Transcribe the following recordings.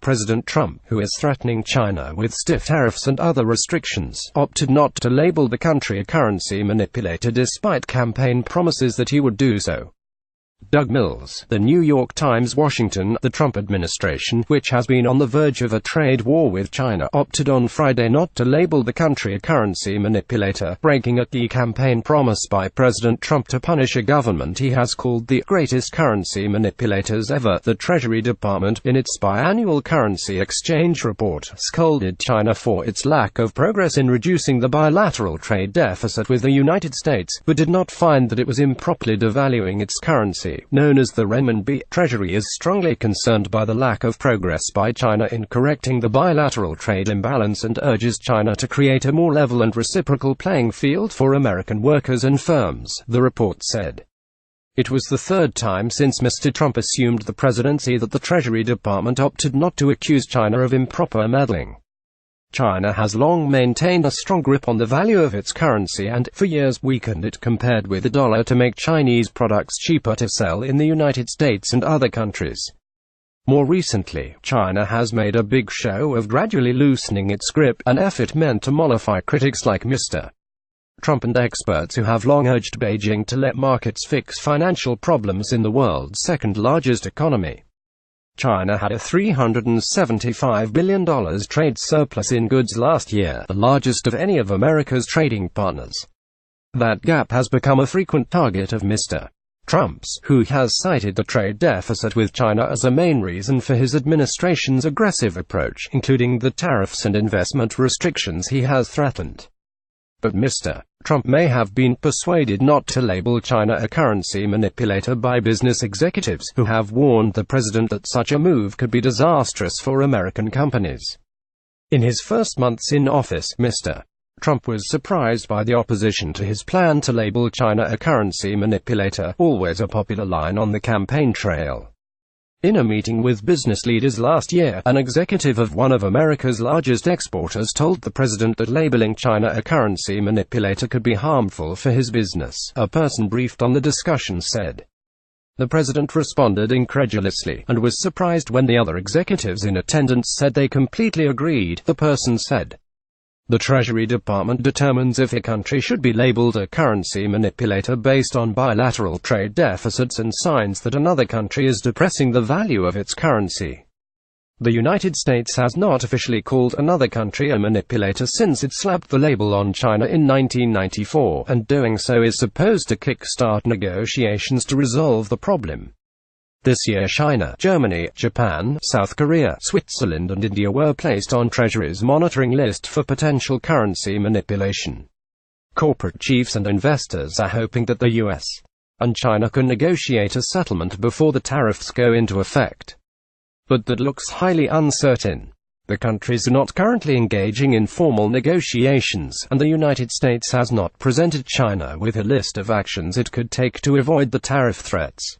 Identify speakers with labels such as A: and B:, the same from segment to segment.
A: President Trump, who is threatening China with stiff tariffs and other restrictions, opted not to label the country a currency manipulator despite campaign promises that he would do so. Doug Mills, The New York Times, Washington. The Trump administration, which has been on the verge of a trade war with China, opted on Friday not to label the country a currency manipulator, breaking a key campaign promise by President Trump to punish a government he has called the greatest currency manipulators ever. The Treasury Department, in its biannual currency exchange report, scolded China for its lack of progress in reducing the bilateral trade deficit with the United States, but did not find that it was improperly devaluing its currency, known as the renminbi. Treasury is strongly concerned by the lack of progress by China in correcting the bilateral trade imbalance and urges China to create a more level and reciprocal playing field for American workers and firms, the report said. It was the third time since Mr. Trump assumed the presidency that the Treasury Department opted not to accuse China of improper meddling. China has long maintained a strong grip on the value of its currency and, for years, weakened it compared with the dollar to make Chinese products cheaper to sell in the United States and other countries. More recently, China has made a big show of gradually loosening its grip, an effort meant to mollify critics like Mr. Trump and experts who have long urged Beijing to let markets fix financial problems in the world's second-largest economy. China had a $375 billion trade surplus in goods last year, the largest of any of America's trading partners. That gap has become a frequent target of Mr. Trump's, who has cited the trade deficit with China as a main reason for his administration's aggressive approach, including the tariffs and investment restrictions he has threatened. But Mr. Trump may have been persuaded not to label China a currency manipulator by business executives, who have warned the president that such a move could be disastrous for American companies. In his first months in office, Mr. Trump was surprised by the opposition to his plan to label China a currency manipulator, always a popular line on the campaign trail. In a meeting with business leaders last year, an executive of one of America's largest exporters told the president that labeling China a currency manipulator could be harmful for his business, a person briefed on the discussion said. The president responded incredulously, and was surprised when the other executives in attendance said they completely agreed, the person said. The Treasury Department determines if a country should be labeled a currency manipulator based on bilateral trade deficits and signs that another country is depressing the value of its currency. The United States has not officially called another country a manipulator since it slapped the label on China in 1994, and doing so is supposed to kick-start negotiations to resolve the problem. This year China, Germany, Japan, South Korea, Switzerland and India were placed on Treasury's monitoring list for potential currency manipulation. Corporate chiefs and investors are hoping that the U.S. and China can negotiate a settlement before the tariffs go into effect. But that looks highly uncertain. The countries are not currently engaging in formal negotiations, and the United States has not presented China with a list of actions it could take to avoid the tariff threats.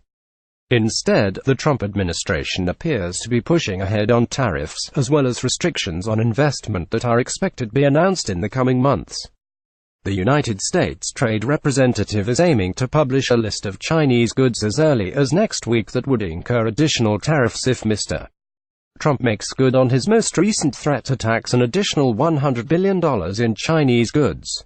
A: Instead, the Trump administration appears to be pushing ahead on tariffs, as well as restrictions on investment that are expected to be announced in the coming months. The United States Trade Representative is aiming to publish a list of Chinese goods as early as next week that would incur additional tariffs if Mr. Trump makes good on his most recent threat to tax an additional $100 billion in Chinese goods.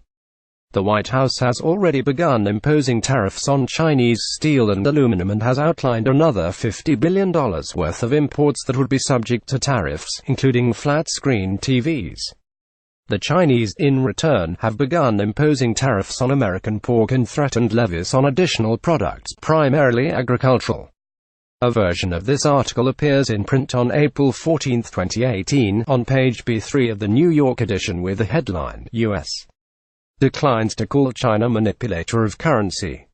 A: The White House has already begun imposing tariffs on Chinese steel and aluminum and has outlined another $50 billion worth of imports that would be subject to tariffs, including flat-screen TVs. The Chinese, in return, have begun imposing tariffs on American pork and threatened levies on additional products, primarily agricultural. A version of this article appears in print on April 14, 2018, on page B3 of the New York edition with the headline, U.S. declines to call China manipulator of currency.